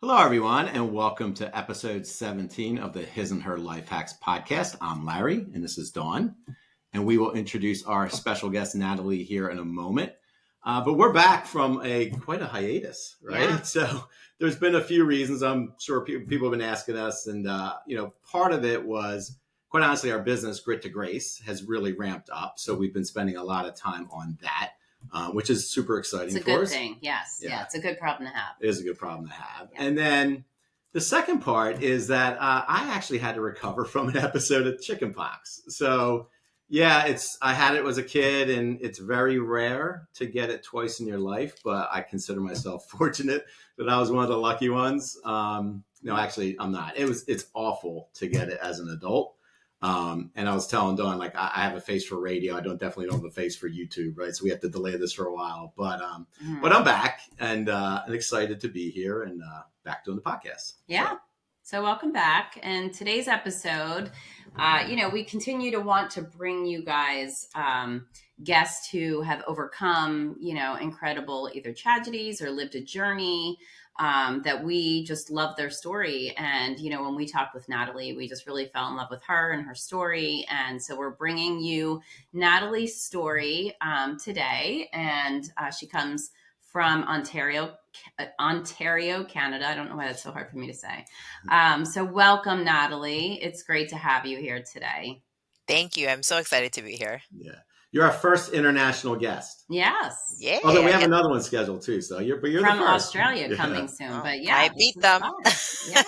Hello, everyone, and welcome to episode 17 of the His and Her Life Hacks podcast. I'm Larry, and this is Dawne, and we will introduce our special guest, Natalie, here in a moment. But we're back from quite a hiatus, right? Yeah. So there's been a few reasons. I'm sure people have been asking us, and part of it was, quite honestly, our business, Grit to Grace, has really ramped up. So we've been spending a lot of time on that. Which is super exciting for us. It's a good thing. Yes. Yeah. It's a good problem to have. It is a good problem to have. Yeah. And then the second part is that I actually had to recover from an episode of chickenpox. So yeah, I had it as a kid, and it's very rare to get it twice in your life, but I consider myself fortunate that I was one of the lucky ones. No, actually I'm not. It's awful to get it as an adult. And I was telling Dawn, like, I have a face for radio. I definitely don't have a face for YouTube, right? So we have to delay this for a while, but I'm back and excited to be here and back doing the podcast. Yeah. So welcome back. And today's episode, we continue to want to bring you guys guests who have overcome, incredible either tragedies or lived a journey that we just love their story. And, when we talked with Natalie, we just really fell in love with her and her story. And so we're bringing you Natalie's story today. And she comes from Ontario, Canada. I don't know why that's so hard for me to say. So welcome, Natalie. It's great to have you here today. Thank you. I'm so excited to be here. Yeah. You're our first international guest. Yes. Yeah. Although we have another one scheduled too. So you're from the first. Australia coming soon. Oh, but yeah, I beat them. Yeah.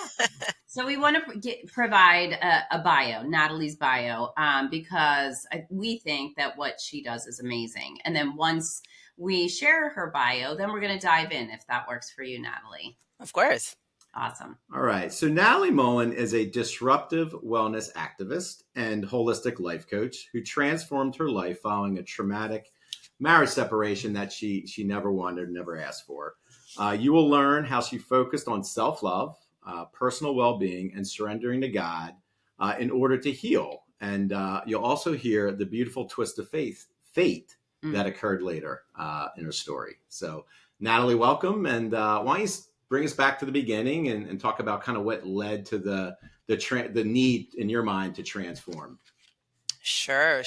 So we want to provide a bio, Natalie's bio, because we think that what she does is amazing. And then once we share her bio, then we're going to dive in if that works for you, Natalie. Of course. Awesome. All right. So Natalie Mullen is a disruptive wellness activist and holistic life coach who transformed her life following a traumatic marriage separation that she never wanted, never asked for. You will learn how she focused on self-love, personal well-being, and surrendering to God in order to heal. And you'll also hear the beautiful twist of fate that occurred later in her story. So Natalie, welcome. And why don't you bring us back to the beginning and talk about kind of what led to the need in your mind to transform. Sure.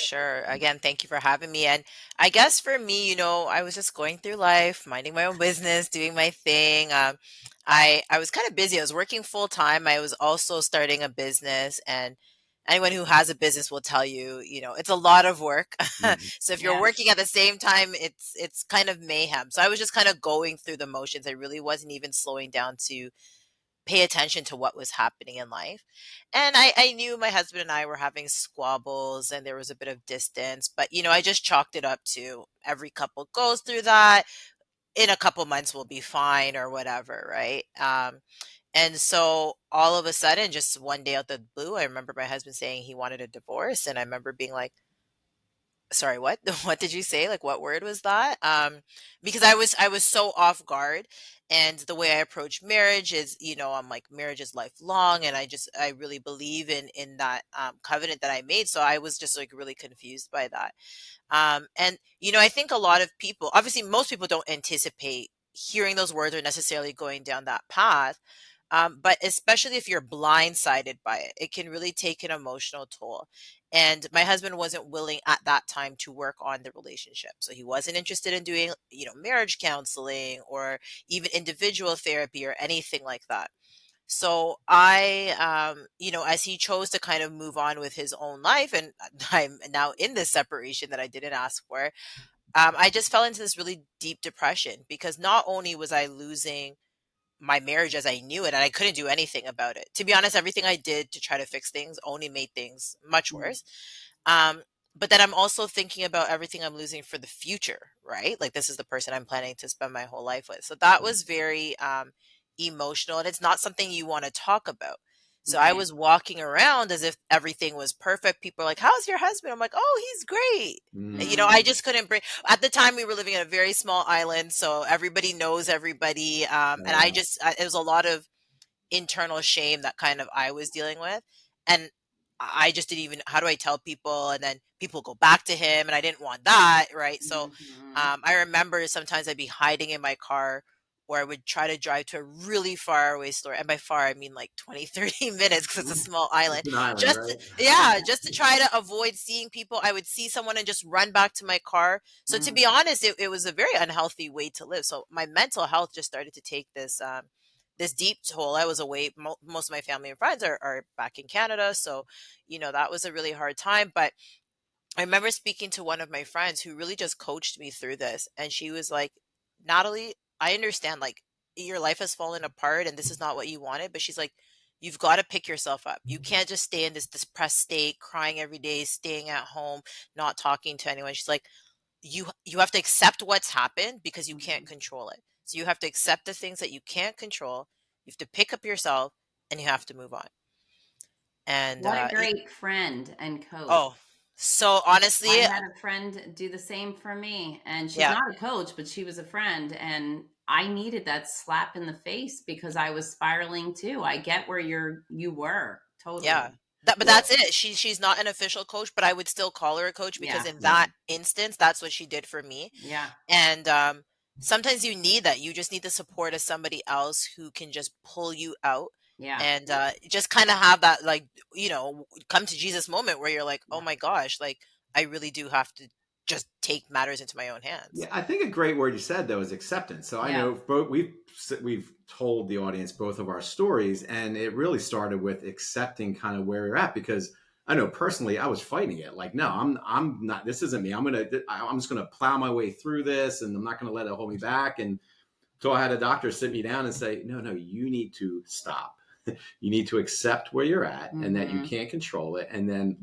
Again, thank you for having me. And I guess for me, I was just going through life, minding my own business, doing my thing. I was kind of busy. I was working full time. I was also starting a business, and anyone who has a business will tell you, it's a lot of work. So if you're working at the same time, it's kind of mayhem. So I was just kind of going through the motions. I really wasn't even slowing down to pay attention to what was happening in life. And I knew my husband and I were having squabbles and there was a bit of distance, but I just chalked it up to every couple goes through that. In a couple months we'll be fine or whatever, right? And so all of a sudden, just one day out the blue, I remember my husband saying he wanted a divorce. And I remember being like, sorry, what? What did you say? Like, what word was that? Because I was so off guard. And the way I approach marriage is, I'm like, marriage is lifelong. And I really believe in that covenant that I made. So I was just like really confused by that. And, I think a lot of people, obviously most people don't anticipate hearing those words or necessarily going down that path. But especially if you're blindsided by it, it can really take an emotional toll. And my husband wasn't willing at that time to work on the relationship. So he wasn't interested in doing, marriage counseling or even individual therapy or anything like that. So I, as he chose to kind of move on with his own life, and I'm now in this separation that I didn't ask for, I just fell into this really deep depression because not only was I losing my marriage as I knew it, and I couldn't do anything about it. To be honest, everything I did to try to fix things only made things much worse. But then I'm also thinking about everything I'm losing for the future, right? Like this is the person I'm planning to spend my whole life with. So that was very emotional, and it's not something you want to talk about. So I was walking around as if everything was perfect. People are like, "How's your husband?" I'm like, "Oh, he's great." I just couldn't bring. At the time, we were living in a very small island, so everybody knows everybody. And it was a lot of internal shame that kind of I was dealing with, and I just didn't even. How do I tell people? And then people go back to him, and I didn't want that, right? So I remember sometimes I'd be hiding in my car or I would try to drive to a really far away store. And by far, I mean like 20, 30 minutes because it's a small island. It's an island, Just to, right? yeah, just to try to avoid seeing people. I would see someone and just run back to my car. So to Mm. be honest, it was a very unhealthy way to live. So my mental health just started to take this deep toll. I was away. Most of my family and friends are back in Canada. So, that was a really hard time. But I remember speaking to one of my friends who really just coached me through this. And she was like, Natalie, I understand like your life has fallen apart and this is not what you wanted. But she's like, you've got to pick yourself up. You can't just stay in this depressed state, crying every day, staying at home, not talking to anyone. She's like, you have to accept what's happened because you can't control it. So you have to accept the things that you can't control. You have to pick up yourself and you have to move on. And What a great friend and coach. oh, so honestly, I had a friend do the same for me, and she's yeah, not a coach, but she was a friend, and I needed that slap in the face because I was spiraling too. I get where you were yeah. totally. But Well, that's it. She's not an official coach, but I would still call her a coach because Yeah, in that right. instance, that's what she did for me. yeah, And sometimes you need that. You just need the support of somebody else who can just pull you out yeah, and just kind of have that like, come to Jesus moment where you're like, oh yeah. my gosh, like I really do have to just take matters into my own Yeah, hands. I think a great word you said though is acceptance. So I Yeah. know both we've told the audience both of our stories, and it really started with accepting kind of where you're at, because I know personally I was fighting it. Like, no, I'm not. This isn't me. I'm just gonna plow my way through this, and I'm not gonna let it hold me back. And so I had a doctor sit me down and say, no, you need to stop. You need to accept where you're at and that you Hmm. can't control it, and then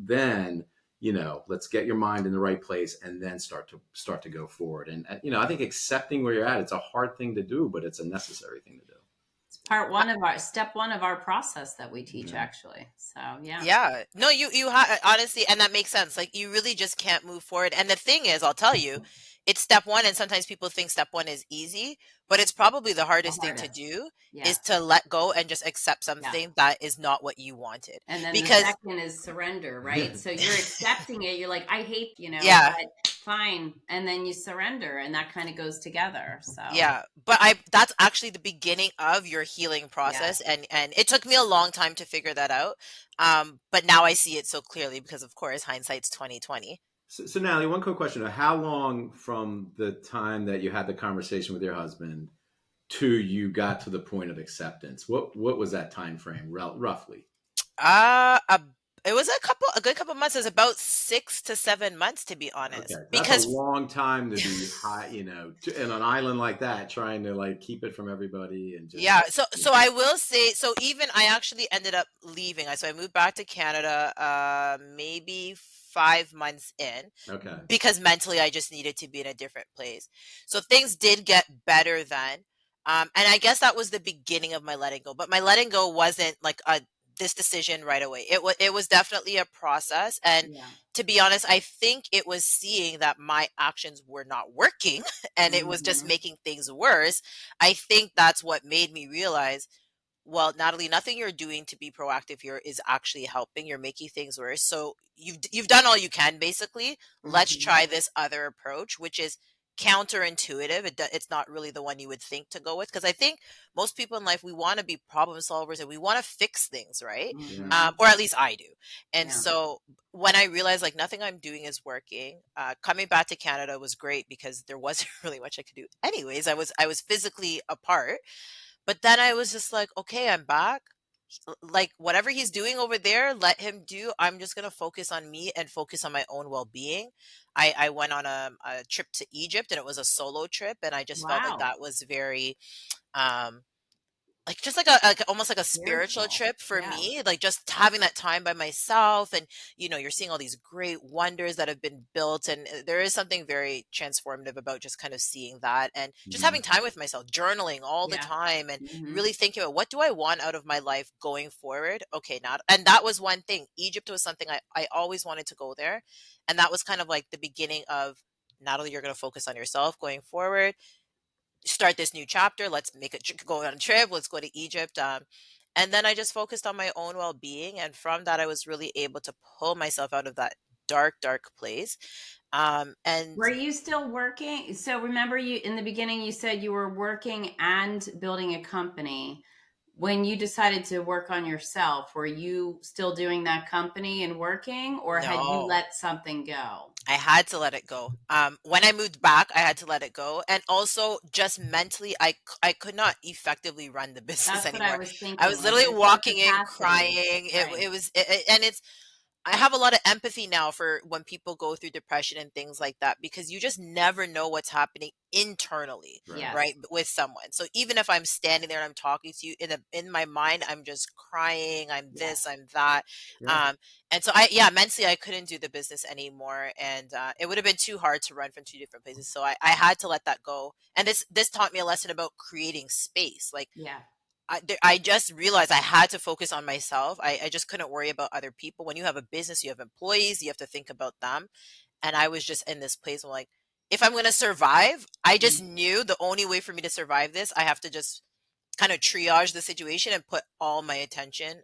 let's get your mind in the right place and then start to go forward. And I think accepting where you're at, it's a hard thing to do, but it's a necessary thing to do. It's part one of our step one of our process that we teach, Mhm. actually. So yeah, Yeah. No, honestly, and that makes sense. Like you really just can't move forward. And the thing is, I'll tell you, it's step one, and sometimes people think step one is easy, but it's probably the the hardest thing to hardest. do Yeah, is to let go and just accept yeah. something that is not what you wanted. And then the Because second is surrender, right? So you're accepting it. You're like, I hate, yeah, but fine. And then you surrender, and that kind of goes together. So yeah, but I that's actually the beginning of your healing yeah. process, and it took me a long time to figure that out. But now I see it so clearly because of course hindsight's 2020. So Natalie, one quick question: how long from the time that you had the conversation with your husband to you got to the point of acceptance? What was that time frame, roughly? Uh, a, it was a good couple months. It was about 6 to 7 months, to be honest. Okay, that's a Because long time to be high, in an island like that, trying to like keep it from everybody and just, yeah, so I will say, so even I actually ended up leaving. So I moved back to Canada, maybe 5 months in, okay. because mentally I just needed to be in a different place. So things did get better then. And I guess that was the beginning of my letting go. But my letting go wasn't like a this decision right away. It was definitely a process. And Yeah. to be honest, I think it was seeing that my actions were not working and it was just Hmm. making things worse. I think that's what made me realize, well, Natalie, nothing you're doing to be proactive here is actually helping. You're making things worse. So you've done all you can basically. Let's Hmm. try this other approach, which is counterintuitive. It's not really the one you would think to go with, because I think most people in life, we want to be problem solvers and we want to fix things, right? Yeah. Hmm. Or at least I do. And Yeah. so when I realized like nothing I'm doing is working, coming back to Canada was great because there wasn't really much I could do. Anyways, I was physically apart, but then I was just like, okay, I'm back. Like whatever he's doing over there, let him do. I'm just gonna focus on me and focus on my own well-being. I went on a trip to Egypt and it was a solo trip, and I just felt like Wow. that was very um like just like almost like a spiritual Spiritual. trip for Yeah. me, like just having that time by myself. And you're seeing all these great wonders that have been built, and there is something very transformative about just kind of seeing that and just Mhm. having time with myself, journaling all the Yeah. time and Hmm. really thinking about what do I want out of my life going forward. Okay, now, and that was one thing. Egypt was something I always wanted to go there, and that was kind of like the beginning of, Natalie, you're going to focus on yourself going forward, start this new chapter. Let's go on a trip. Let's go to Egypt. And then I just focused on my own well being. And from that, I was really able to pull myself out of that dark place. And Were you still working? So remember, you in the beginning you said you were working and building a company. When you decided to work on yourself, were you still doing that company and working, or had you no, let something go? I had to let it go. When I moved back, I had to let it go. And also just mentally, I could not effectively run the business That's what I anymore. was I thinking. was Like literally there's no walking in capacity. crying. Right. It was, and it's, I have a lot of empathy now for when people go through depression and things like that, because you just never know what's happening internally, Right. right, Yes. with someone. So even if I'm standing there and I'm talking to you, in my mind, I'm just crying. I'm this, Yes. I'm that. Yeah. Um, and so yeah, mentally, I couldn't do the business anymore, and it would have been too hard to run from two different places. So I had to let that go. And this taught me a lesson about creating space. Like Yeah. I just realized I had to focus on myself. I just couldn't worry about other people. When you have a business, you have employees, you have to think about them. And I was just in this place where, like, if I'm going to survive, I just Mm. knew the only way for me to survive this, I have to just kind of triage the situation and put all my attention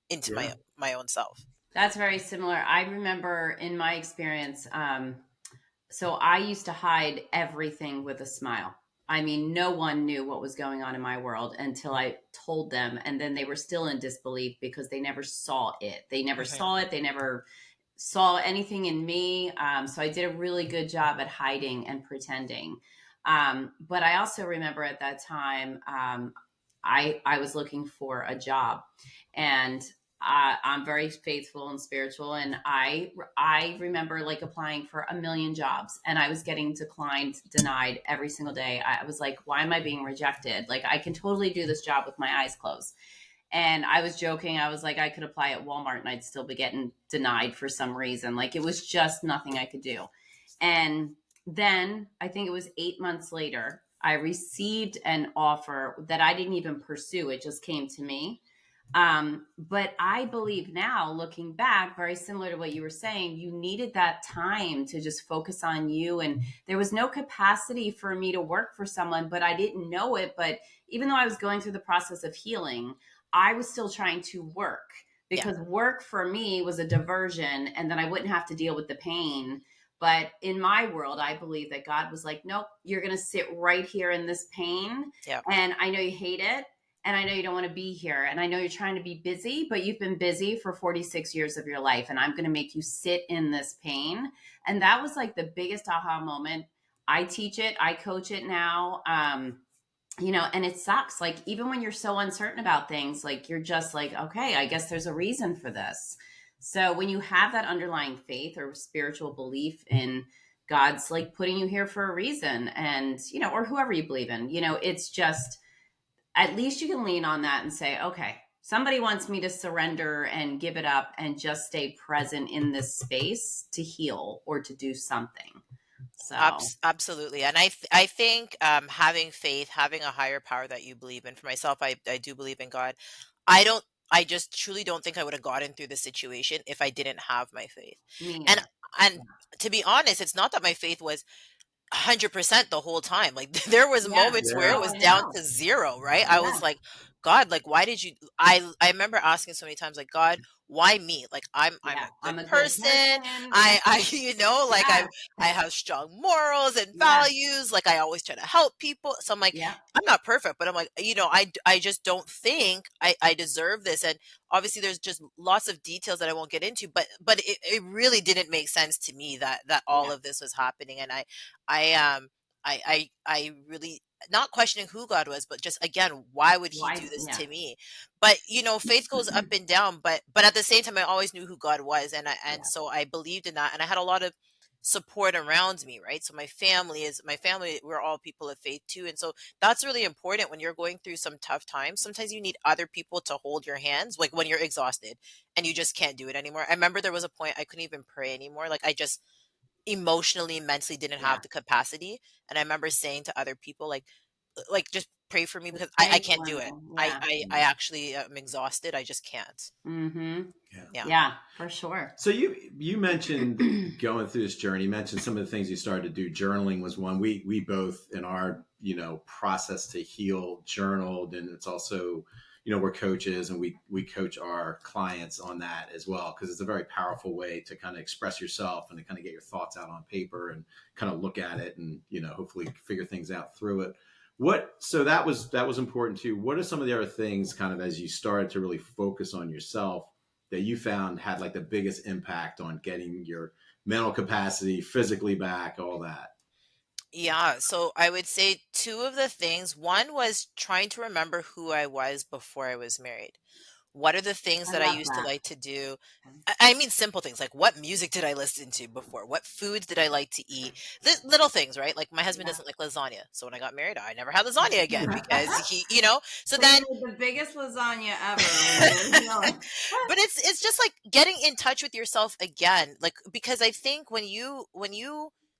into Yeah. my own self. That's very similar. I remember in my experience, so I used to hide everything with a smile. I mean, no one knew what was going on in my world until I told them. And then they were still in disbelief because they never saw it. They never Hmm. saw it. They never saw anything in me. So I did a really good job at hiding and pretending. But I also remember at that time, I was looking for a job, and I'm very faithful and spiritual, and I remember like applying for a million jobs, and I was getting declined, denied every single day. I was like, why am I being rejected? Like I can totally do this job with my eyes closed. And I was joking. I was like, I could apply at Walmart and I'd still be getting denied for some reason. Like it was just nothing I could do. And then I think it was 8 months later, I received an offer that I didn't even pursue. It just came to me. But I believe now, looking back, very similar to what you were saying, you needed that time to just focus on you. And there was no capacity for me to work for someone, but I didn't know it. But even though I was going through the process of healing, I was still trying to work, Yeah. because work for me was a diversion, and then I wouldn't have to deal with the pain. But in my world, I believe that God was like, nope, you're going to sit right here in this pain. Yeah. And I know you hate it. And I know you don't want to be here. And I know you're trying to be busy, but you've been busy for 46 years of your life. And I'm going to make you sit in this pain. And that was like the biggest aha moment. I teach it, I coach it now. And it sucks. Like, even when you're so uncertain about things, like, you're just like, okay, I guess there's a reason for this. So when you have that underlying faith or spiritual belief in God's like putting you here for a reason, and, or whoever you believe in, it's just, at least you can lean on that and say, okay, somebody wants me to surrender and give it up and just stay present in this space to heal or to do something. So, Absolutely. And I think having faith, having a higher power that you believe in. For myself, I do believe in God. I don't, I just truly don't think I would have gotten through the situation if I didn't have my faith. me And, either. and Yeah. to be honest, it's not that my faith was 100% the whole time. Like there was Yeah. moments where it Yeah. Oh, was I down know. to zero, right? I Yeah. was like, God, like why did you I remember asking so many times, like, God, why me? Like I'm Yeah. a good I'm a good person. person. Yeah. I like Yes. I have strong morals and Yeah. values. Like I always try to help people. So I'm like, Yeah. I'm not perfect, but I'm like, I just don't think I deserve this. And obviously there's just lots of details that I won't get into, but it really didn't make sense to me that all Yeah. of this was happening. And I really, not questioning who God was, but just again, why would he Why? do this Yeah. to me? But faith goes up and down, but at the same time I always knew who God was, and Yeah. so I believed in that, and I had a lot of support around me, right? So my family, we're all people of faith too. And so that's really important when you're going through some tough times. Sometimes you need other people to hold your hands, like when you're exhausted and you just can't do it anymore. I remember there was a point I couldn't even pray anymore. Like I just emotionally, mentally didn't Yeah. have the capacity. And I remember saying to other people, like just pray for me because I Pray can't for do it. me. Yeah. I actually am exhausted. I just can't. Mm-hmm. Yeah. Yeah. Yeah, for sure. So you mentioned going through this journey. You mentioned some of the things you started to do. Journaling was one. We both in our process to heal journaled, and it's also we're coaches and we coach our clients on that as well, because it's a very powerful way to kind of express yourself and to kind of get your thoughts out on paper and kind of look at it and, hopefully figure things out through it. So that was important too. What are some of the other things kind of as you started to really focus on yourself that you found had like the biggest impact on getting your mental capacity physically back, all that? Yeah, so I would say two of the things. One was trying to remember who I was before I was married. What are the things I that I love used to that. like to do? I mean, simple things like what music did I listen to before? What foods did I like to eat? Little things, right? Like my husband Yeah. doesn't like lasagna. So when I got married, I never had lasagna again because so So you then made the biggest lasagna ever when you're young. but it's just like getting in touch with yourself again, like because I think when you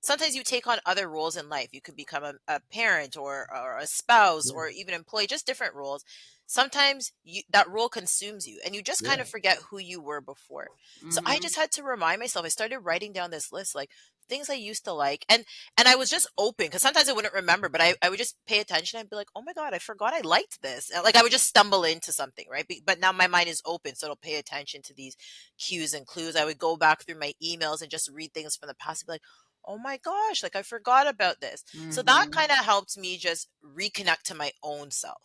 sometimes you take on other roles in life. You could become a parent or a spouse Yeah. or even employee, just different roles. Sometimes that role consumes you and you just kind Yeah. of forget who you were before. So I Hmm. just had to remind myself. I started writing down this list, like things I used to like, and I was just open because sometimes I wouldn't remember, but I would just pay attention and be like, oh my God, I forgot I liked this. Like I would just stumble into something, right? But now my mind is open, so it'll pay attention to these cues and clues. I would go back through my emails and just read things from the past and be like, oh my gosh, like I forgot about this. So that Hmm. kind of helped me just reconnect to my own self,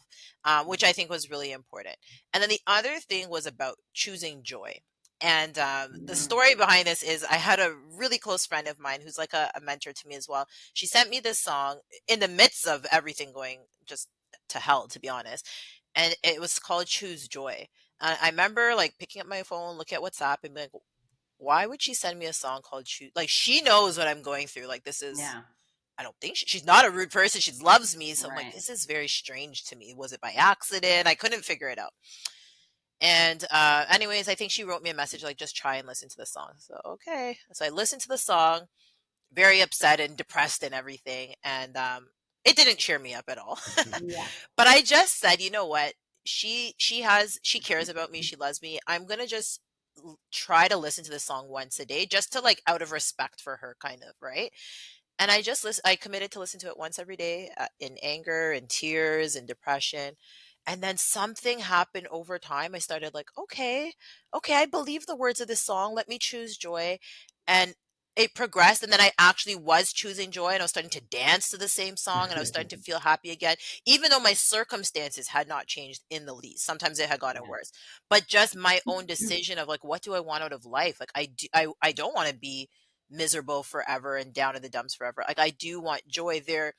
which I think was really important. And then the other thing was about choosing joy. And the Hmm. story behind this is I had a really close friend of mine who's like a mentor to me as well. She sent me this song in the midst of everything going just to hell, to be honest. And it was called Choose Joy. I remember like picking up my phone, looking at WhatsApp, and being like, why would she send me a song called Choose? Like she knows what I'm going through. Like this is, Yeah. I don't think she's not a rude person. She loves me. So I'm like, Right. this is very strange to me. Was it by accident? I couldn't figure it out. And anyways, I think she wrote me a message like, just try and listen to the song. So okay. So I listened to the song, very upset and depressed and everything. And it didn't cheer me up at all. Yeah. But I just said, you know what? She cares about me. She loves me. I'm gonna just try to listen to the song once a day, just to like out of respect for her, kind of, right? And I just listen. I committed to listen to it once every day, in anger and tears and depression. And then something happened over time. I started like, okay, okay, I believe the words of this song. Let me choose joy. And it progressed. And then I actually was choosing joy and I was starting to dance to the same song and I was starting to feel happy again, even though my circumstances had not changed in the least. Sometimes it had gotten Yeah. worse. But just my own decision of like, what do I want out of life? Like I don't want to be miserable forever and down in the dumps forever. Like I do want joy. There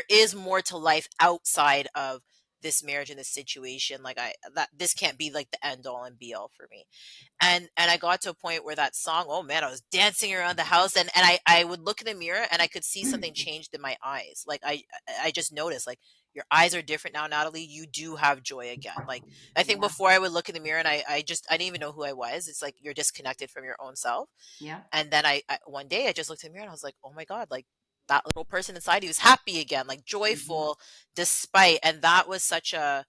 is more to life outside of this marriage and this situation. Like that this can't be like the end all and be all for me. And I got to a point where that song, oh man, I was dancing around the house and I would look in the mirror and I could see something changed in my eyes. Like I just noticed like your eyes are different now, Natalie. You do have joy again. Like I think Yeah. before I would look in the mirror and I didn't even know who I was. It's like you're disconnected from your own self. Yeah. And then I one day I just looked in the mirror and I was like, "Oh my God, like that little person inside you is happy again, like Hmm. joyful despite." And that was such a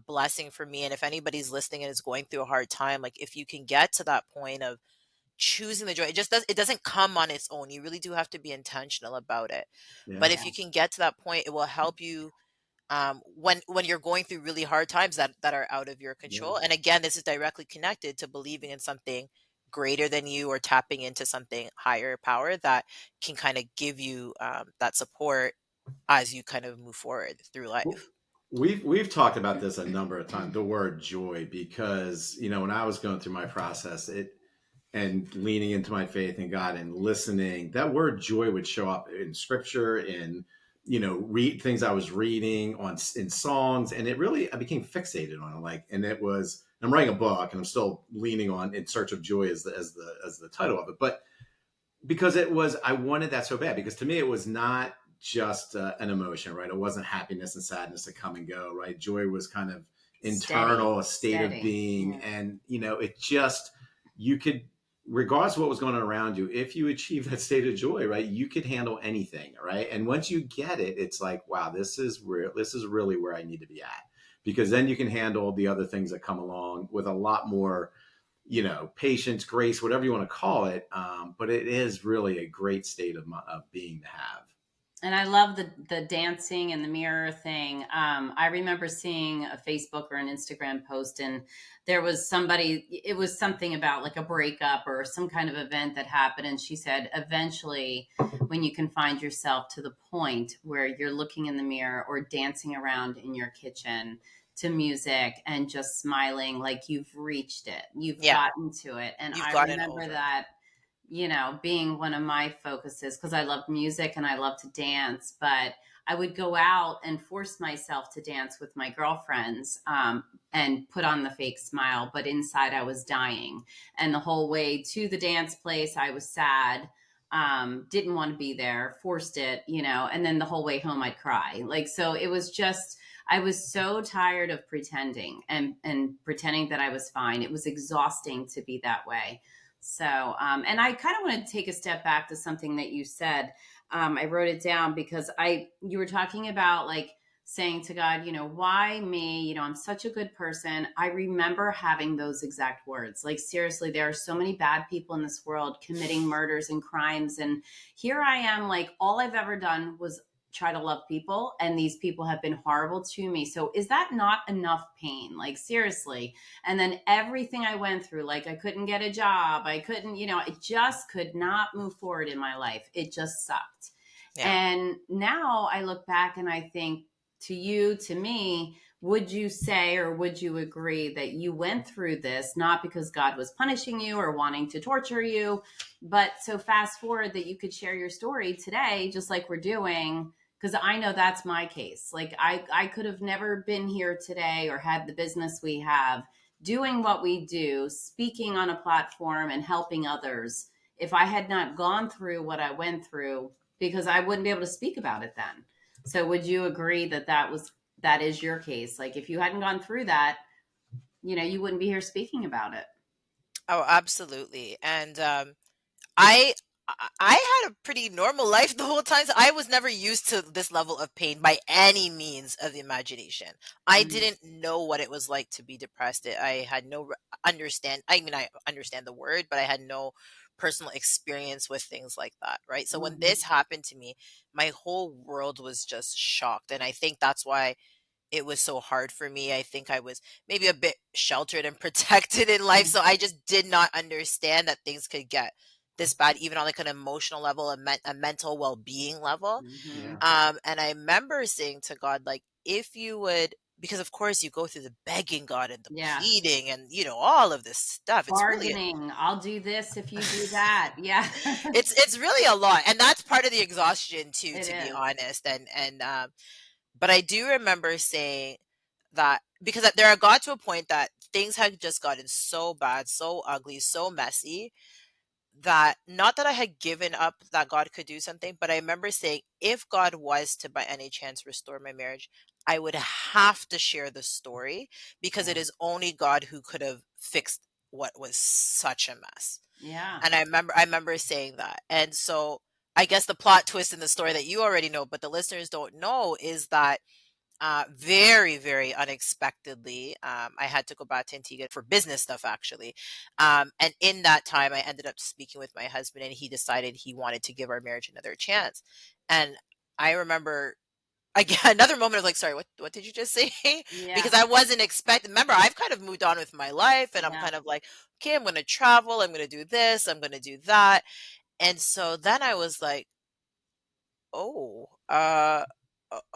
blessing for me. And if anybody's listening and is going through a hard time, like if you can get to that point of choosing the joy, it doesn't come on its own. You really do have to be intentional about it. But Yeah. if Yeah. you can get to that point, it will help you when you're going through really hard times that are out of your Yeah. control. And again, this is directly connected to believing in something greater than you or tapping into something higher power that can kind of give you that support as you kind of move forward through Well, life. we've talked about this a number of times, the word joy, because when I was going through my process, it and leaning into my faith in God and listening, that word joy would show up in scripture, in read things I was reading on in songs, and it really I became fixated on it. Like, and it was I'm writing a book, and I'm still leaning on "In Search of Joy" as the title of it, but because it was I wanted that so bad, because to me it was not just an emotion, right? It wasn't happiness and sadness that come and go, right? Joy was kind of Steady. internal, a state of Steady. being, Yeah. and it just you could, regardless of what was going on around you, if you achieve that state of joy, right, you could handle anything, right? And once you get it, it's like, wow, this is real. This is really where I need to be at, because then you can handle the other things that come along with a lot more patience, grace, whatever you want to call it. But it is really a great state of being to have. And I love the dancing and the mirror thing. I remember seeing a Facebook or an Instagram post, and there was somebody. It was something about like a breakup or some kind of event that happened, and she said, eventually, when you can find yourself to the point where you're looking in the mirror or dancing around in your kitchen to music and just smiling, like you've reached it, you've Yeah, gotten to it. And you've I gotten remember over. that, being one of my focuses, because I love music and I love to dance, but I would go out and force myself to dance with my girlfriends, and put on the fake smile, but inside I was dying. And the whole way to the dance place, I was sad, didn't want to be there, forced it, and then the whole way home, I'd cry. Like, so it was just, I was so tired of pretending and pretending that I was fine. It was exhausting to be that way. So, and I kind of want to take a step back to something that you said. I wrote it down because you were talking about like saying to God, why me? I'm such a good person. I remember having those exact words. Like, seriously, there are so many bad people in this world committing murders and crimes. And here I am, like, all I've ever done was try to love people, and these people have been horrible to me. So, is that not enough pain? Like, seriously. And then everything I went through, like I couldn't get a job, I couldn't, I just could not move forward in my life. It just sucked. Yeah. And now I look back and I think, to you, to me, would you say, or would you agree that you went through this not because God was punishing you or wanting to torture you, but so fast forward that you could share your story today, just like we're doing? Because I know that's my case. Like, I could have never been here today or had the business we have, doing what we do, speaking on a platform and helping others, if I had not gone through what I went through, because I wouldn't be able to speak about it then. So would you agree that that is your case? Like, if you hadn't gone through that, you wouldn't be here speaking about it. Oh, absolutely. And I I had a pretty normal life the whole time. So I was never used to this level of pain by any means of the imagination. I Mm-hmm. didn't know what it was like to be depressed. I had no understand. I mean, I understand the word, but I had no personal experience with things like that. Right. So when Mm-hmm. this happened to me, my whole world was just shocked, and I think that's why it was so hard for me. I think I was maybe a bit sheltered and protected in life, so I just did not understand that things could get this bad, even on like an emotional level, a mental well-being level. Mm-hmm. Yeah. And I remember saying to God, like, if you would, because of course you go through the begging God and the Yes. pleading and all of this stuff. It's really Bargaining. I'll do this if you do that. Yeah. it's really a lot, and that's part of the exhaustion too, It to be is. honest. And But I do remember saying that, because there I got to a point that things had just gotten so bad, so ugly, so messy, that not that I had given up that God could do something, but I remember saying, if God was to by any chance restore my marriage, I would have to share the story, because it Yeah. is only God who could have fixed what was such a mess. Yeah. And I remember saying that. And so I guess the plot twist in the story that you already know, but the listeners don't know, is that very, very unexpectedly, I had to go back to Antigua for business stuff, actually. And in that time, I ended up speaking with my husband, and he decided he wanted to give our marriage another chance. And I remember, again, another moment of like, sorry, what did you just say? Yeah. Because I wasn't expecting. Remember, I've kind of moved on with my life, and I'm Yeah. kind of like, okay, I'm going to travel, I'm going to do this, I'm going to do that. And so then I was like, oh,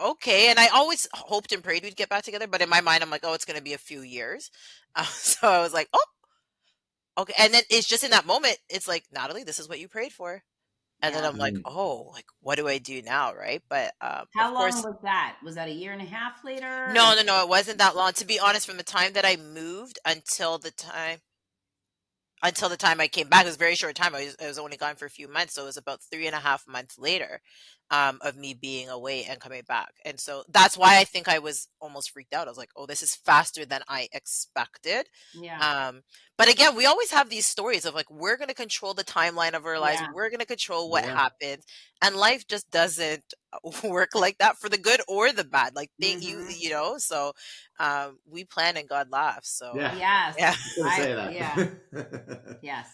okay. And I always hoped and prayed we'd get back together, but in my mind, I'm like, oh, it's going to be a few years. So I was like, oh, okay. And then it's just in that moment, it's like, Natalie, this is what you prayed for. And then Yeah. I'm like, Mm. oh, like, what do I do now? Right. But How of long course, was that? Was that a year and a half later? no, no, no, it wasn't that long. To be honest, from the time that I moved until the time I came back, it was a very short time. I was only gone for a few months, so it was about 3.5 months later, of me being away and coming back. And so that's why I think I was almost freaked out. I was like, "Oh, this is faster than I expected." Yeah. Um, but again, we always have these stories of like, we're going to control the timeline of our lives. Yeah. We're going to control what Yeah. happens, and life just doesn't work like that, for the good or the bad. Like, Mm-hmm. so we plan and God laughs. So Yeah. Yes. yeah. I was gonna say Yeah. that. Yes.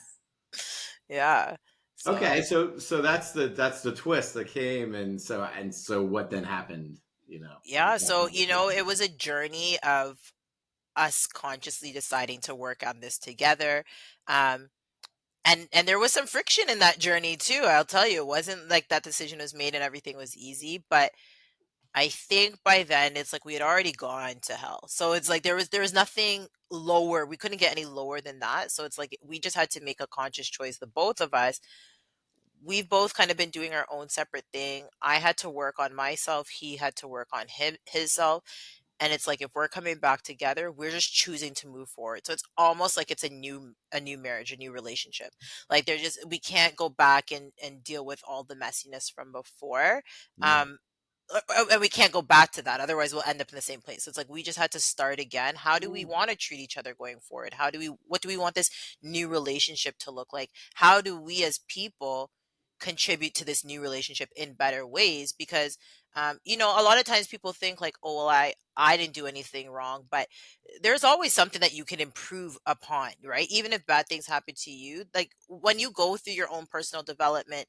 Yeah. Okay, So so that's the twist that came, and so what then happened? With yeah, that so conversation. it was a journey of us consciously deciding to work on this together. Um, and there was some friction in that journey too. I'll tell you, it wasn't like that decision was made and everything was easy, but I think by then it's like we had already gone to hell. So it's like there was nothing lower. We couldn't get any lower than that. So it's like we just had to make a conscious choice. The both of us, we've both kind of been doing our own separate thing. I had to work on myself. He had to work on his self. And it's like if we're coming back together, we're just choosing to move forward. So it's almost like it's a new marriage, a new relationship. Like they're just we can't go back and deal with all the messiness from before. Yeah. Um and we can't go back to that, otherwise we'll end up in the same place. So it's like we just had to start again. How do we Mm, want to treat each other going forward? What do we want this new relationship to look like? How do we as people contribute to this new relationship in better ways? Because a lot of times people think like, oh well, I didn't do anything wrong, but there's always something that you can improve upon, right? Even if bad things happen to you, like when you go through your own personal development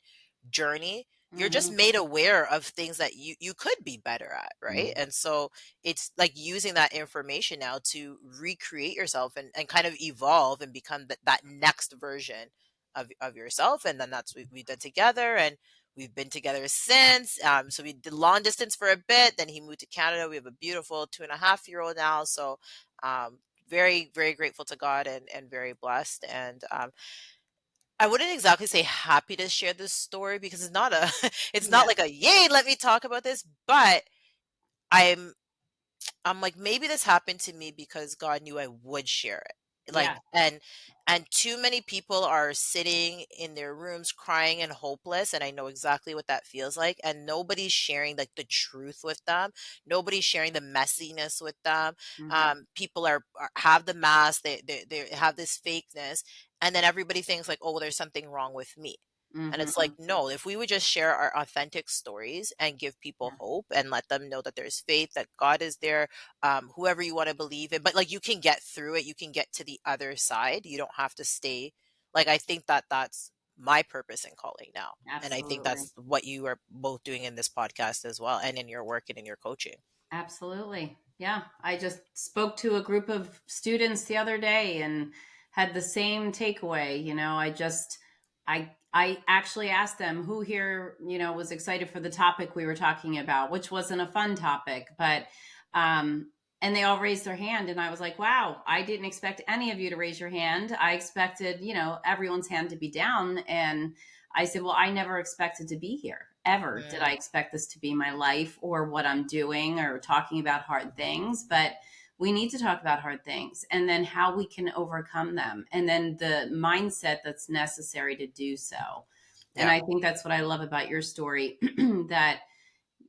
journey, you're just mhm, made aware of things that you could be better at, right? Mhm. And so it's like using that information now to recreate yourself and kind of evolve and become that next version of yourself. And then that's what we've done together, and we've been together since. So we did long distance for a bit, then he moved to Canada. We have a beautiful 2.5-year-old now. So very, very grateful to God and very blessed. And I wouldn't exactly say happy to share this story because it's not a it's not yeah, like a yay, let me talk about this, but I'm I'm like, maybe this happened to me because God knew I would share it. Like, yeah, and too many people are sitting in their rooms crying and hopeless, and I know exactly what that feels like. And nobody's sharing like the truth with them. Nobody's sharing the messiness with them. mhm, People have the mask. They have this fakeness, and then everybody thinks like, oh, well, there's something wrong with me. And it's like, mhm, no, if we would just share our authentic stories and give people yeah, hope and let them know that there's faith, that God is there, whoever you want to believe in, but like you can get through it, you can get to the other side. You don't have to stay. Like, I think that that's my purpose and calling now. And I think absolutely. that's what you are both doing in this podcast as well, and in your work and in your coaching. Absolutely. Yeah. I just spoke to a group of students the other day and had the same takeaway. I actually asked them who here, was excited for the topic we were talking about, which wasn't a fun topic, but and they all raised their hand and I was like, wow, I didn't expect any of you to raise your hand. I expected, everyone's hand to be down. And I said, well, I never expected to be here. Ever did I Mm, expect this to be my life or what I'm doing or talking about hard things. But we need to talk about hard things and then how we can overcome them and then the mindset that's necessary to do so. And yeah, I think that's what I love about your story that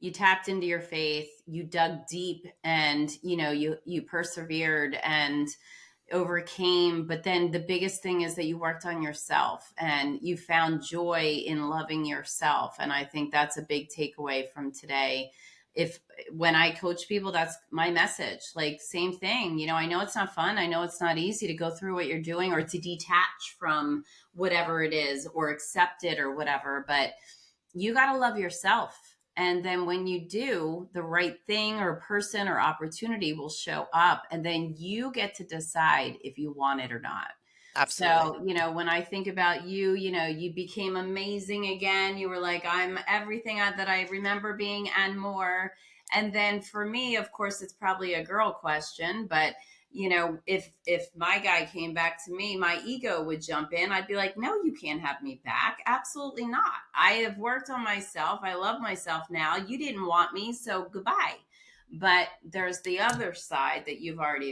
you tapped into your faith, you dug deep and you persevered and overcame. But then the biggest thing is that you worked on yourself and you found joy in loving yourself. And I think that's a big takeaway from today. If when I coach people, that's my message. Like, same thing. I know it's not fun. I know it's not easy to go through what you're doing or to detach from whatever it is or accept it or whatever. But you got to love yourself. And then when you do, the right thing or person or opportunity will show up. And then you get to decide if you want it or not. absolutely. So, when I think about you, you became amazing again. You were like, I'm everything that I remember being and more. And then for me, of course, it's probably a girl question, but if my guy came back to me, my ego would jump in. I'd be like, no, you can't have me back. Absolutely not. I have worked on myself. I love myself now. You didn't want me, so goodbye. But there's the other side that you've already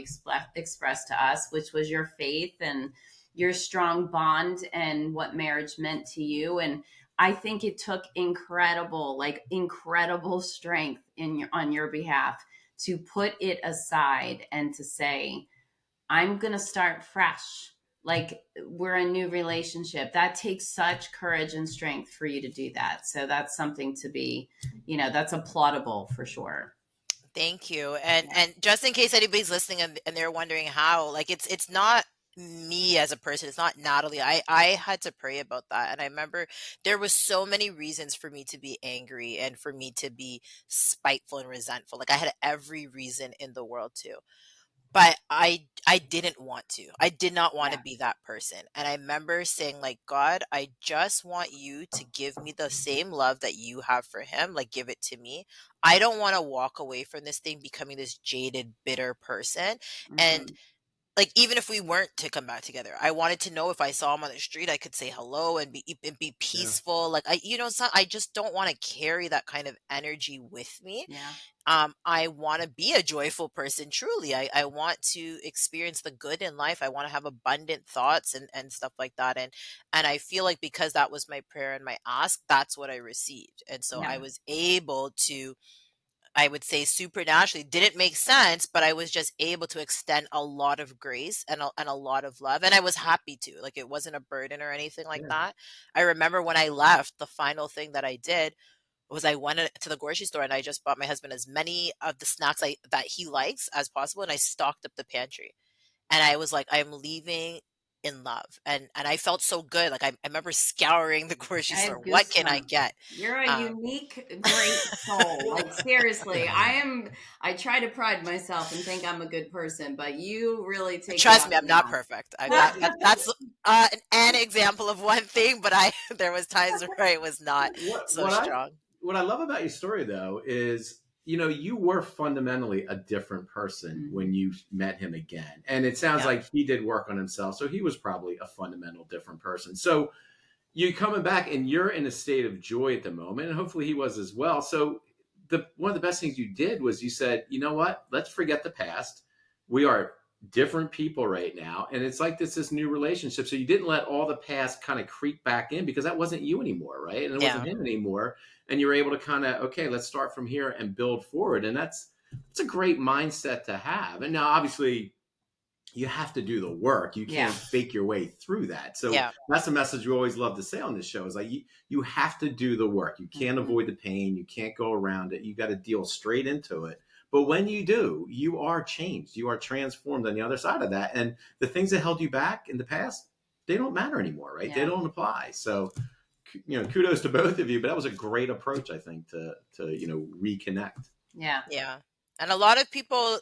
expressed to us, which was your faith and your strong bond and what marriage meant to you. And I think it took incredible strength on your behalf to put it aside and to say, I'm going to start fresh. Like, we're a new relationship. That takes such courage and strength for you to do that. So that's something to be, that's applaudable for sure. Thank you. And Yeah. and just in case anybody's listening and they're wondering how, like it's not me as a person. It's not Natalie. I had to pray about that. And I remember there was so many reasons for me to be angry and for me to be spiteful and resentful. Like I had every reason in the world to. But I didn't want to. I did not want to Yeah. be that person. And I remember saying like, God, I just want you to give me the same love that you have for him. Like give it to me. I don't want to walk away from this thing becoming this jaded, bitter person. And Hmm. like even if we weren't to come back together, I wanted to know if I saw him on the street, I could say hello and be Yeah. peaceful. Like I just don't want to carry that kind of energy with me. Yeah. I want to be a joyful person. Truly, I want to experience the good in life. I want to have abundant thoughts and stuff like that. And I feel like because that was my prayer and my ask, that's what I received. And so Yeah. I was able to, I would say supernaturally, didn't make sense, but I was just able to extend a lot of grace and a lot of love. And I was happy to, like, it wasn't a burden or anything like Yeah. that. I remember when I left, the final thing that I did was I went to the grocery store and I just bought my husband as many of the snacks that he likes as possible. And I stocked up the pantry. And I was like, I'm leaving in love. And I felt so good. Like I remember scouring the grocery I have store. What can I goosebumps. get? You're a Um, unique, great soul. Like seriously, I try to pride myself and think I'm a good person, but you really take the Trust me, I'm other not perfect. route. That's an example of one thing, but I there was times where it was not What so what I strong. what I love about your story though is you were fundamentally a different person Mhm. when you met him again, and it sounds Yeah, like he did work on himself, so he was probably a fundamental different person. So you coming back and you're in a state of joy at the moment, and hopefully he was as well. So the one of the best things you did was you said, you know what, let's forget the past. We are different people right now, and it's like this new relationship. So you didn't let all the past kind of creep back in, because that wasn't you anymore, right? And it wasn't yeah, him anymore. And you were able to kind of, okay, let's start from here and build forward. And that's a great mindset to have. And now obviously you have to do the work. You Yeah. can't fake your way through that. So yeah, that's the message we always love to say on this show, is like you have to do the work. You can't Mhm. avoid the pain. You can't go around it. You got to deal straight into it. But when you do, you are changed. You are transformed on the other side of that. And the things that held you back in the past, they don't matter anymore, right? They Yeah. don't apply. So kudos to both of you. But that was a great approach, I think, to reconnect. Yeah. yeah. And a lot of people,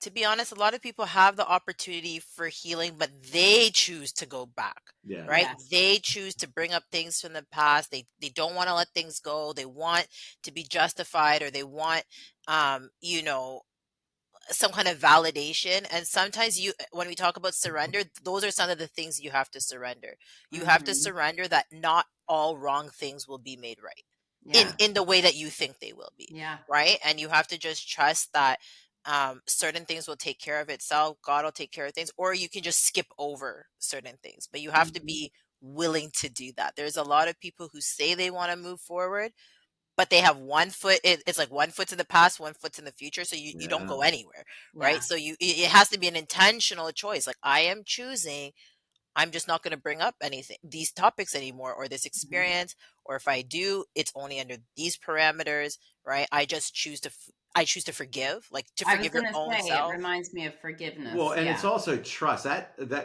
to be honest, a lot of people have the opportunity for healing, but they choose to go back, Yeah. right? Yes. They choose to bring up things from the past. They don't want to let things go. They want to be justified, or they want you know, some kind of validation. And sometimes you, when we talk about surrender, those are some of the things you have to surrender. You have to Hmm. surrender that not all wrong things will be made right Yeah. in the way that you think they will be, Yeah. right? And you have to just trust that certain things will take care of itself. God will take care of things, or you can just skip over certain things. But you have to Hmm. be willing to do that. There's a lot of people who say they want to move forward, but they have one foot, it's like one foot's in the past, one foot's in the future, so you don't Yeah. go anywhere, right? Yeah. So it has to be an intentional choice. Like I am choosing, I'm just not going to bring up anything, these topics anymore, or this Mhm. experience, or if I do, it's only under these parameters, right? I just choose to I choose to forgive, like to I was forgive your gonna own say it self. reminds me of Well, forgiveness. and it's Yeah. also trust.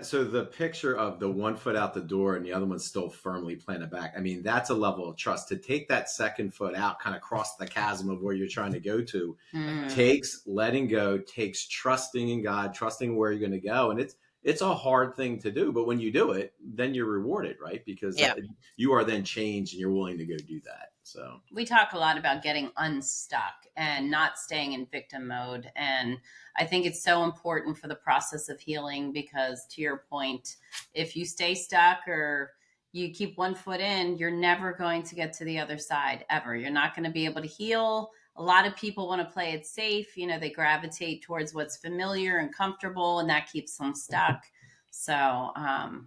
So the picture of the one foot out the door and the other one still firmly planted back. I mean, that's a level of trust. To take that second foot out, kind of cross the chasm of where you're trying to go to, Hmm. takes letting go, takes trusting in God, trusting where you're going to go, and it's a hard thing to do. But when you do it, then you're rewarded, right? Because Yeah, you are then changed, and you're willing to go do that. So We talk a lot about getting unstuck and not staying in victim mode. And I think it's so important for the process of healing because, to your point, if you stay stuck or you keep one foot in, you're never going to get to the other side ever. You're not going to be able to heal. A lot of people want to play it safe. They gravitate towards what's familiar and comfortable, and that keeps them stuck. So,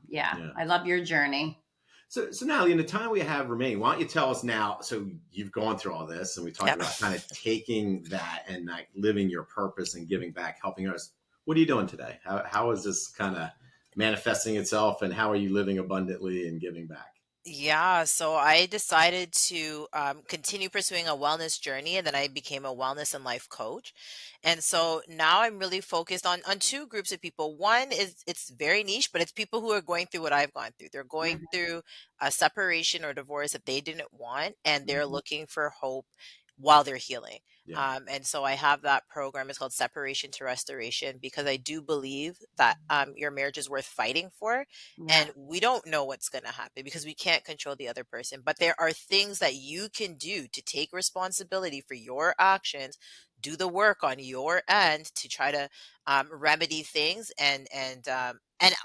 yeah, yeah. I love your journey. So now, in the time we have remaining, why don't you tell us now? So you've gone through all this, and we talked yeah. about kind of taking that and like living your purpose and giving back, helping others. What are you doing today? How is this kind of manifesting itself, and how are you living abundantly and giving back? Yeah, so I decided to continue pursuing a wellness journey, and then I became a wellness and life coach. And so now I'm really focused on two groups of people. One is it's very niche, but it's people who are going through what I've gone through. They're going Mhm, through a separation or divorce that they didn't want, and they're mhm. looking for hope while they're healing. Yeah. And so I have that program. It's called Separation to Restoration because I do believe that your marriage is worth fighting for, Yeah, and we don't know what's going to happen because we can't control the other person, but there are things that you can do to take responsibility for your actions, do the work on your end to try to remedy things, and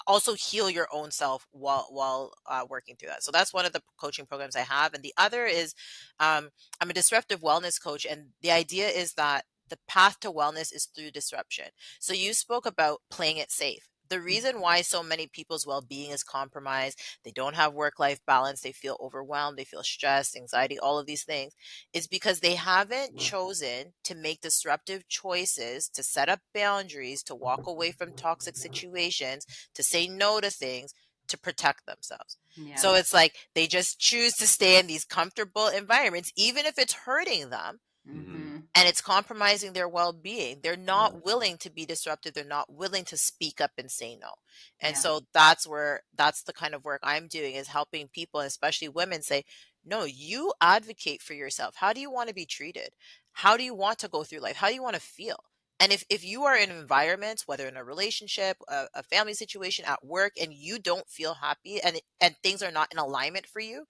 also heal your own self while working through that. So that's one of the coaching programs I have, and the other is I'm a disruptive wellness coach, and the idea is that the path to wellness is through disruption. So you spoke about playing it safe. The mm, reason why so many people's well-being is compromised, they don't have work-life balance, they feel overwhelmed, they feel stressed, anxiety, all of these things, is because they haven't chosen to make disruptive choices, to set up boundaries, to walk away from toxic situations, to say no to things, to protect themselves. yeah, So it's like they just choose to stay in these comfortable environments, even if it's hurting them Hmm. mhm, and it's compromising their well-being. They're Yeah. not willing to be disruptive. They're not willing to speak up and say no. And yeah, so that's the kind of work I'm doing, is helping people, and especially women, say, no, you advocate for yourself. How do you want to be treated? How do you want to go through life? How do you want to feel? And if you are in environments, whether in a relationship, a family situation, at work, and you don't feel happy, and things are not in alignment for you,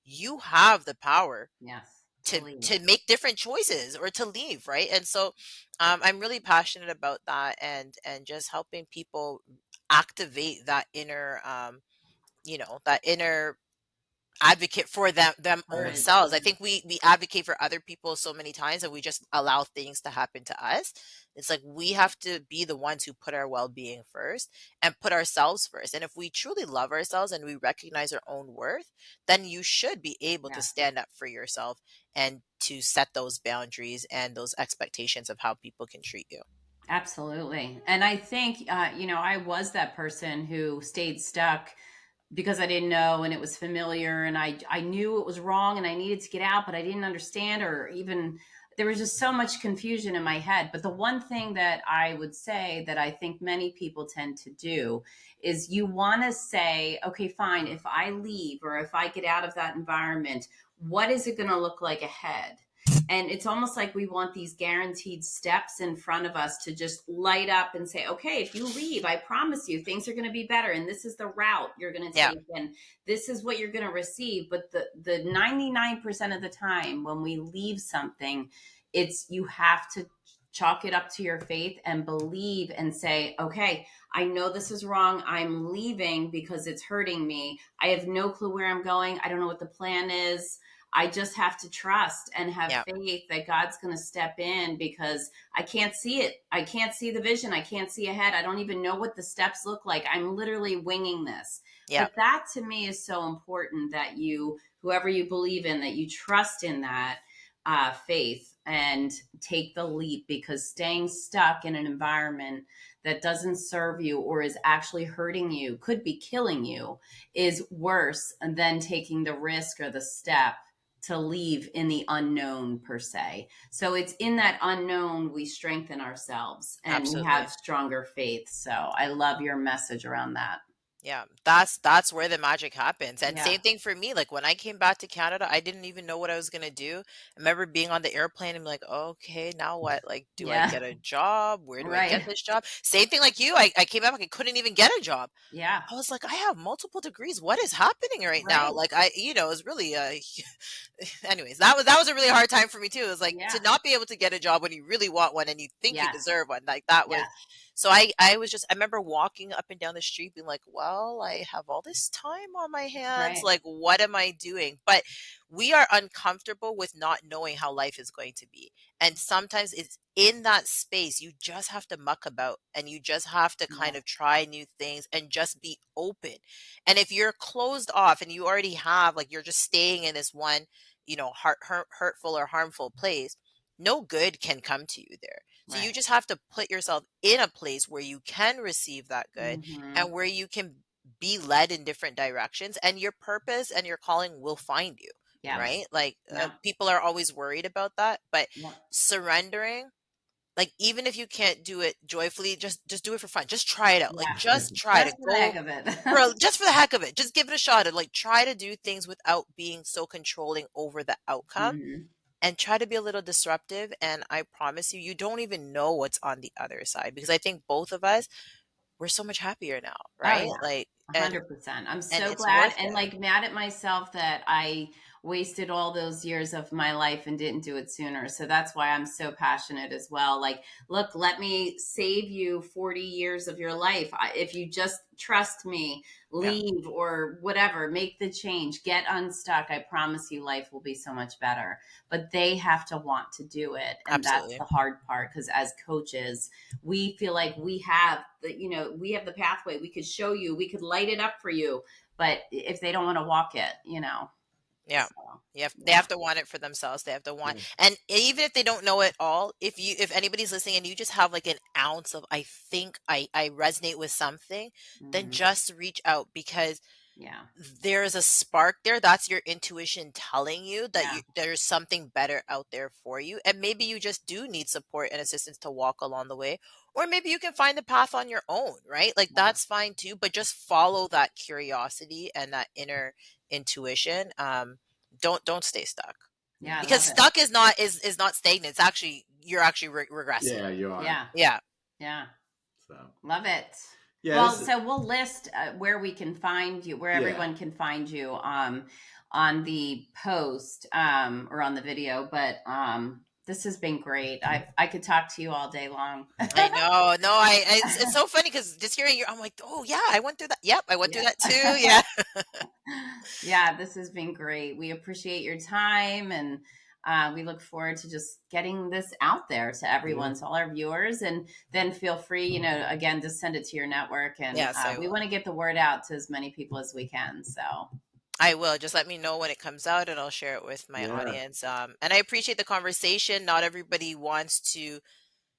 you have the power yes, to leave. to make different choices or to leave, right? And so I'm really passionate about that, and just helping people activate that inner that inner advocate for them own Courage, selves. I yeah, think we advocate for other people so many times, and we just allow things to happen to us. It's like we have to be the ones who put our well-being first and put ourselves first. And if we truly love ourselves and we recognize our own worth, then you should be able to yes. stand up for yourself and to set those boundaries and those expectations of how people can treat you. Absolutely. And I think, I was that person who stayed stuck because I didn't know and it was familiar and I knew it was wrong and I needed to get out, but I didn't understand or even there was just so much confusion in my head. But the one thing that I would say that I think many people tend to do is you want to say, okay, fine, if I leave or if I get out of that environment, what is it going to look like ahead? And it's almost like we want these guaranteed steps in front of us to just light up and say, okay, if you leave, I promise you things are going to be better. And this is the route you're going to Yeah, take. And this is what you're going to receive. But the 99% of the time when we leave something, it's you have to chalk it up to your faith and believe and say, okay, I know this is wrong. I'm leaving because it's hurting me. I have no clue where I'm going. I don't know what the plan is. I just have to trust and have yeah, faith that God's going to step in because I can't see it. I can't see the vision. I can't see ahead. I don't even know what the steps look like. I'm literally winging this. yeah, But that to me is so important that whoever you believe in, that you trust in that faith and take the leap because staying stuck in an environment that doesn't serve you or is actually hurting you, could be killing you, is worse than taking the risk or the step to leave in the unknown per se. So it's in that unknown we strengthen ourselves and we have absolutely. stronger faith. So I love your message around that. Yeah, that's where the magic happens. And Yeah. same thing for me. Like when I came back to Canada, I didn't even know what I was gonna do. I remember being on the airplane and be like, okay, now what? Like, do I Yeah. get a job? Where do I get Right. this job? Same thing like you. I came back, I couldn't even get a job. Yeah. I was like, I have multiple degrees. What is happening right now? Right. Like it was really anyways, that was a really hard time for me too. It was like to Yeah. not be able to get a job when you really want one and you think you Yes. deserve one. Like that was Yes. so I was just I remember walking up and down the street being like, well, I have all this time on my hands. Right. Like, what am I doing? But we are uncomfortable with not knowing how life is going to be. And sometimes it's in that space you just have to muck about and you just have to kind Yes. of try new things and just be open. And if you're closed off and you already have like you're just staying in this one, hurtful or harmful place, no good can come to you there. So you Right. just have to put yourself in a place where you can receive that good Hmm. and where you can be led in different directions, and your purpose and your calling will find you. Yeah. Right? Like Yeah. people are always worried about that, but Yeah. surrendering, like even if you can't do it joyfully, just do it for fun. Just try it out. Like Yeah. just try to Just for the go heck of it. just for the heck of it. Just give it a shot and like try to do things without being so controlling over the outcome, Mhm. and try to be a little disruptive. And I promise you, you don't even know what's on the other side, because I think both of us, we're so much happier now, Oh right? yeah. Like, and 100%. I'm and so it's glad worth and it. like mad at myself that I wasted all those years of my life and didn't do it sooner. So that's why I'm so passionate as well. Like, look, let me save you 40 years of your life. If you just trust me, Yeah, leave or whatever, make the change, get unstuck. I promise you life will be so much better. But they have to want to do it. And that's absolutely. the hard part because as coaches, we feel like we have we have the pathway, we could show you, we could light it up for you, but if they don't want to walk it, Yeah. so They yeah. have to want it for themselves. They have to want, Yeah. and even if they don't know it all, if anybody's listening and you just have like an ounce of, I think I resonate with something, then Mhm. just reach out, because Yeah. there's a spark there. That's your intuition telling you that Yeah. there's something better out there for you. And maybe you just do need support and assistance to walk along the way. Or maybe you can find the path on your own, right? Like Yeah. that's fine too. But just follow that curiosity and that inner intuition. Don't stay stuck, Yeah, I because love it. stuck is not stagnant. It's actually, you're actually regressing. Yeah, you are. Yeah. Yeah. Yeah. So Love it. yeah, Well, this is, so we'll list where we can find you, where yeah. everyone can find you on the post or on the video. But this has been great. I could talk to you all day long. I know. No, it's so funny because just hearing you, I'm like, oh yeah, I went through that. Yep, I went through that too. Yeah. Yeah. Yeah, this has been great. We appreciate your time and we look forward to just getting this out there to everyone, to all our viewers. And then feel free, again, to send it to your network. And Yes, I we will. want to get the word out to as many people as we can. So, I will. Just let me know when it comes out and I'll share it with my Yeah. audience. And I appreciate the conversation. Not everybody wants to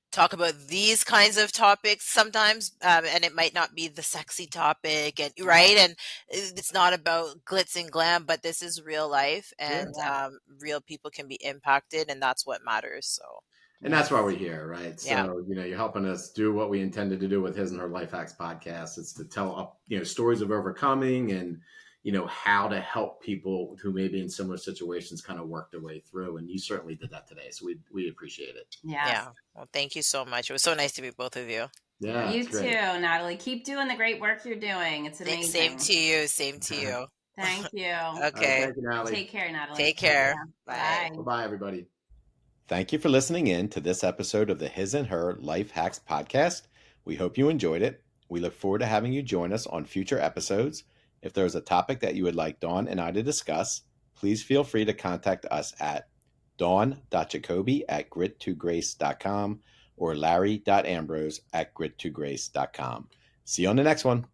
talk about these kinds of topics sometimes, and it might not be the sexy topic, and right, and it's not about glitz and glam, but this is real life, Yeah. and yeah. real people can be impacted, and that's what matters. So And that's why Yes. we're here, right? yeah, So, you're helping us do what we intended to do with His and Her Life Hacks podcast. It's to tell stories of overcoming and, how to help people who may be in similar situations kind of work their way through. And you certainly did that today. So we appreciate it. Yes. yeah. Well, thank you so much. It was so nice to meet both of you. Yeah, You it's too, great. Natalie. Keep doing the great work you're doing. It's Same amazing. to you. Same to All you. Thank you. right. Okay. Thank you, Natalie. Take care, Natalie. Take care. Yeah. Bye. Bye. Bye-bye, everybody. Thank you for listening in to this episode of the His and Her Life Hacks podcast. We hope you enjoyed it. We look forward to having you join us on future episodes. If there's a topic that you would like Dawne and I to discuss, please feel free to contact us at dawn.jacoby@grit2grace.com or larry.ambrose@grit2grace.com. See you on the next one.